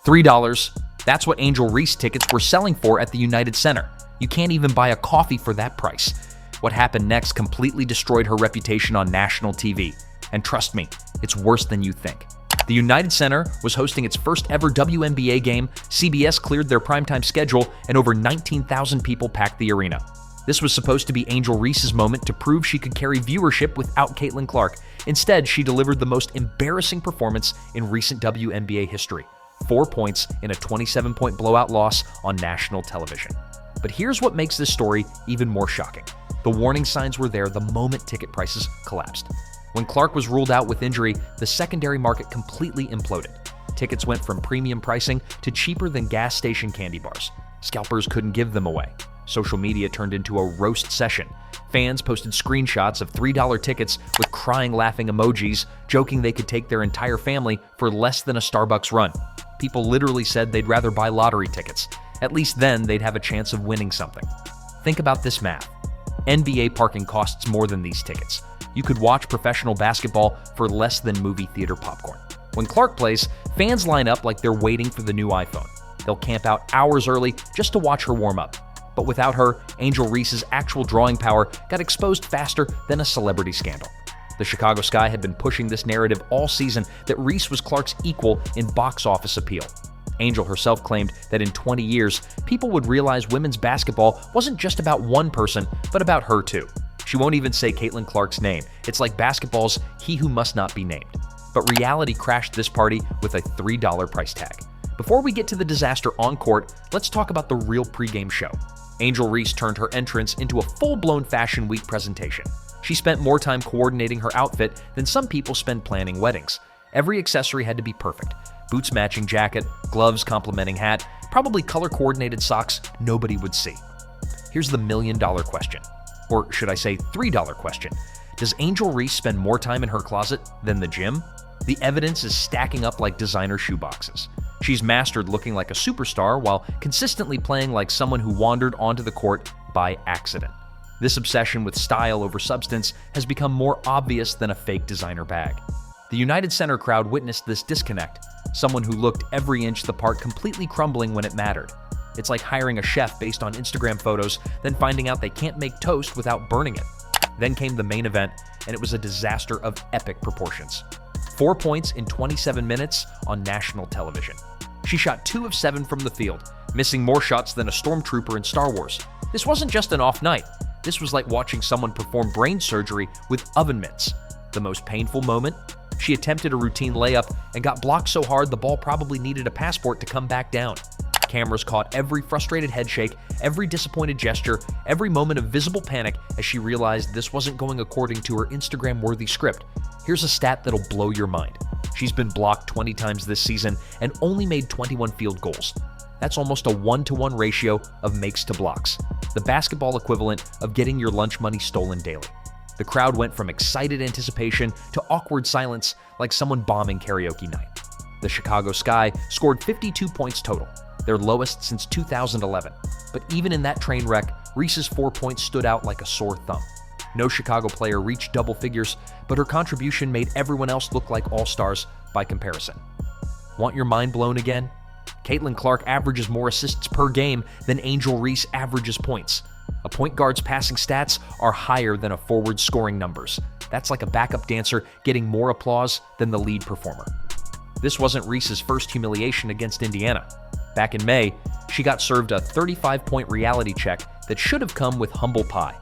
$3. That's what Angel Reese tickets were selling for at the United Center. You can't even buy a coffee for that price. What happened next completely destroyed her reputation on national TV. And trust me, it's worse than you think. The United Center was hosting its first ever WNBA game, CBS cleared their primetime schedule, and over 19,000 people packed the arena. This was supposed to be Angel Reese's moment to prove she could carry viewership without Caitlin Clark. Instead, she delivered the most embarrassing performance in recent WNBA history. 4 points in a 27-point blowout loss on national television. But here's what makes this story even more shocking. The warning signs were there the moment ticket prices collapsed. When Clark was ruled out with injury, the secondary market completely imploded. Tickets went from premium pricing to cheaper than gas station candy bars. Scalpers couldn't give them away. Social media turned into a roast session. Fans posted screenshots of $3 tickets with crying, laughing emojis, joking they could take their entire family for less than a Starbucks run. People literally said they'd rather buy lottery tickets. At least then they'd have a chance of winning something. Think about this math. NBA parking costs more than these tickets. You could watch professional basketball for less than movie theater popcorn. When Clark plays, fans line up like they're waiting for the new iPhone. They'll camp out hours early just to watch her warm up. But without her, Angel Reese's actual drawing power got exposed faster than a celebrity scandal. The Chicago Sky had been pushing this narrative all season that Reese was Clark's equal in box office appeal. Angel herself claimed that in 20 years, people would realize women's basketball wasn't just about one person, but about her too. She won't even say Caitlin Clark's name. It's like basketball's he who must not be named. But reality crashed this party with a $3 price tag. Before we get to the disaster on court, let's talk about the real pregame show. Angel Reese turned her entrance into a full-blown Fashion Week presentation. She spent more time coordinating her outfit than some people spend planning weddings. Every accessory had to be perfect. Boots matching jacket, gloves complementing hat, probably color-coordinated socks nobody would see. Here's the million-dollar question. Or should I say $3 question. Does Angel Reese spend more time in her closet than the gym? The evidence is stacking up like designer shoeboxes. She's mastered looking like a superstar while consistently playing like someone who wandered onto the court by accident. This obsession with style over substance has become more obvious than a fake designer bag. The United Center crowd witnessed this disconnect, someone who looked every inch the part completely crumbling when it mattered. It's like hiring a chef based on Instagram photos, then finding out they can't make toast without burning it. Then came the main event, and it was a disaster of epic proportions. 4 points in 27 minutes on national television. She shot 2 of 7 from the field, missing more shots than a stormtrooper in Star Wars. This wasn't just an off night. This was like watching someone perform brain surgery with oven mitts. The most painful moment? She attempted a routine layup and got blocked so hard the ball probably needed a passport to come back down. Cameras caught every frustrated headshake, every disappointed gesture, every moment of visible panic as she realized this wasn't going according to her Instagram-worthy script. Here's a stat that'll blow your mind. She's been blocked 20 times this season and only made 21 field goals. That's almost a 1-to-1 ratio of makes to blocks, the basketball equivalent of getting your lunch money stolen daily. The crowd went from excited anticipation to awkward silence like someone bombing karaoke night. The Chicago Sky scored 52 points total, their lowest since 2011. But even in that train wreck, Reese's 4 points stood out like a sore thumb. No Chicago player reached double figures, but her contribution made everyone else look like all-stars by comparison. Want your mind blown again? Caitlin Clark averages more assists per game than Angel Reese averages points. A point guard's passing stats are higher than a forward's scoring numbers. That's like a backup dancer getting more applause than the lead performer. This wasn't Reese's first humiliation against Indiana. Back in May, she got served a 35-point reality check that should have come with humble pie.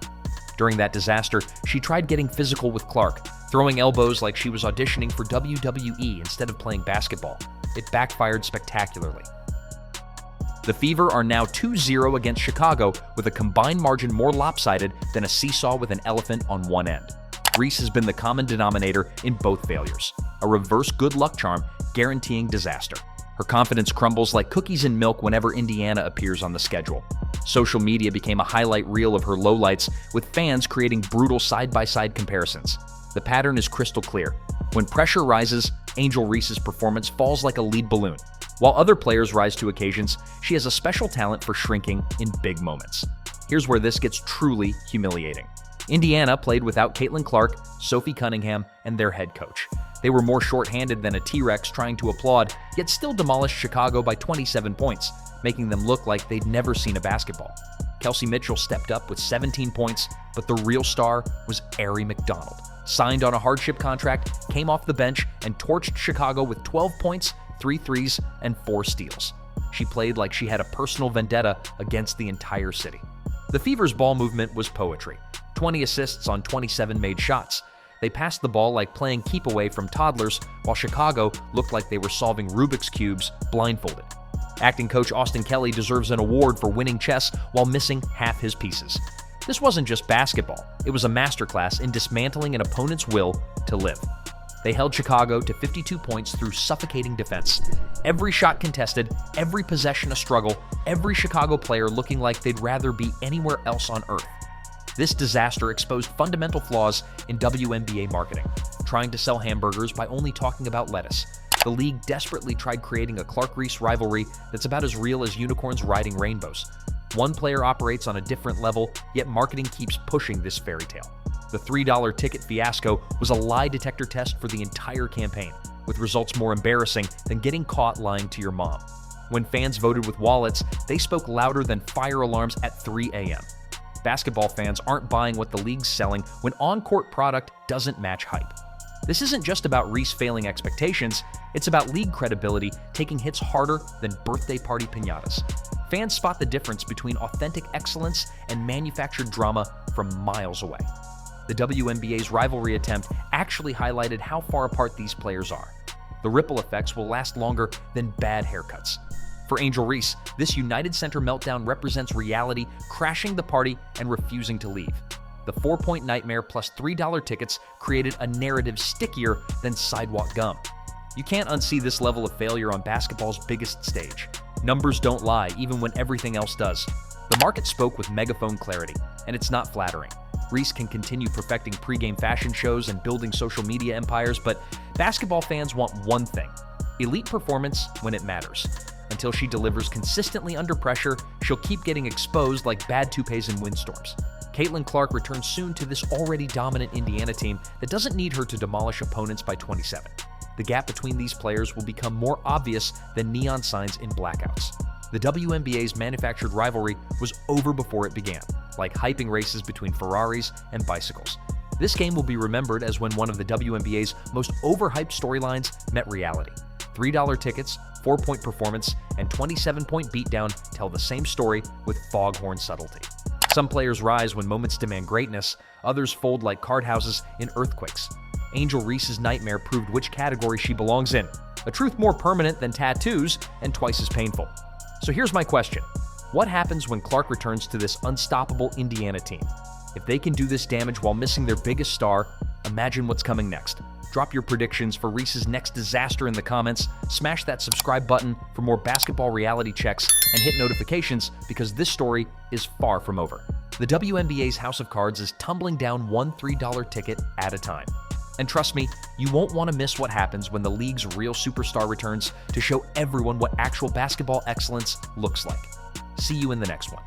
During that disaster, she tried getting physical with Clark, throwing elbows like she was auditioning for WWE instead of playing basketball. It backfired spectacularly. The Fever are now 2-0 against Chicago with a combined margin more lopsided than a seesaw with an elephant on one end. Reese has been the common denominator in both failures, a reverse good luck charm guaranteeing disaster. Her confidence crumbles like cookies and milk whenever Indiana appears on the schedule. Social media became a highlight reel of her lowlights, with fans creating brutal side-by-side comparisons. The pattern is crystal clear. When pressure rises, Angel Reese's performance falls like a lead balloon. While other players rise to occasions, she has a special talent for shrinking in big moments. Here's where this gets truly humiliating. Indiana played without Caitlin Clark, Sophie Cunningham, and their head coach. They were more short-handed than a T-Rex trying to applaud, yet still demolished Chicago by 27 points, making them look like they'd never seen a basketball. Kelsey Mitchell stepped up with 17 points, but the real star was Arie McDonald. Signed on a hardship contract, came off the bench, and torched Chicago with 12 points, 3 threes, and 4 steals. She played like she had a personal vendetta against the entire city. The Fever's ball movement was poetry. 20 assists on 27 made shots. They passed the ball like playing keep away from toddlers, while Chicago looked like they were solving Rubik's Cubes blindfolded. Acting coach Austin Kelly deserves an award for winning chess while missing half his pieces. This wasn't just basketball, it was a masterclass in dismantling an opponent's will to live. They held Chicago to 52 points through suffocating defense. Every shot contested, every possession a struggle, every Chicago player looking like they'd rather be anywhere else on earth. This disaster exposed fundamental flaws in WNBA marketing, trying to sell hamburgers by only talking about lettuce. The league desperately tried creating a Clark Reese rivalry that's about as real as unicorns riding rainbows. One player operates on a different level, yet marketing keeps pushing this fairy tale. The $3 ticket fiasco was a lie detector test for the entire campaign, with results more embarrassing than getting caught lying to your mom. When fans voted with wallets, they spoke louder than fire alarms at 3 a.m. Basketball fans aren't buying what the league's selling when on-court product doesn't match hype. This isn't just about Reese failing expectations, it's about league credibility taking hits harder than birthday party piñatas. Fans spot the difference between authentic excellence and manufactured drama from miles away. The WNBA's rivalry attempt actually highlighted how far apart these players are. The ripple effects will last longer than bad haircuts. For Angel Reese, this United Center meltdown represents reality crashing the party and refusing to leave. The 4-point nightmare plus $3 tickets created a narrative stickier than sidewalk gum. You can't unsee this level of failure on basketball's biggest stage. Numbers don't lie, even when everything else does. The market spoke with megaphone clarity, and it's not flattering. Reese can continue perfecting pregame fashion shows and building social media empires, but basketball fans want one thing: elite performance when it matters. Until she delivers consistently under pressure, she'll keep getting exposed like bad toupees in windstorms. Caitlin Clark returns soon to this already dominant Indiana team that doesn't need her to demolish opponents by 27. The gap between these players will become more obvious than neon signs in blackouts. The WNBA's manufactured rivalry was over before it began, like hyping races between Ferraris and bicycles. This game will be remembered as when one of the WNBA's most overhyped storylines met reality. $3 tickets, 4-point performance, and 27-point beatdown tell the same story with foghorn subtlety. Some players rise when moments demand greatness, others fold like card houses in earthquakes. Angel Reese's nightmare proved which category she belongs in, a truth more permanent than tattoos and twice as painful. So here's my question: what happens when Clark returns to this unstoppable Indiana team? If they can do this damage while missing their biggest star, imagine what's coming next. Drop your predictions for Reese's next disaster in the comments, smash that subscribe button for more basketball reality checks, and hit notifications because this story is far from over. The WNBA's House of Cards is tumbling down one $3 ticket at a time. And trust me, you won't want to miss what happens when the league's real superstar returns to show everyone what actual basketball excellence looks like. See you in the next one.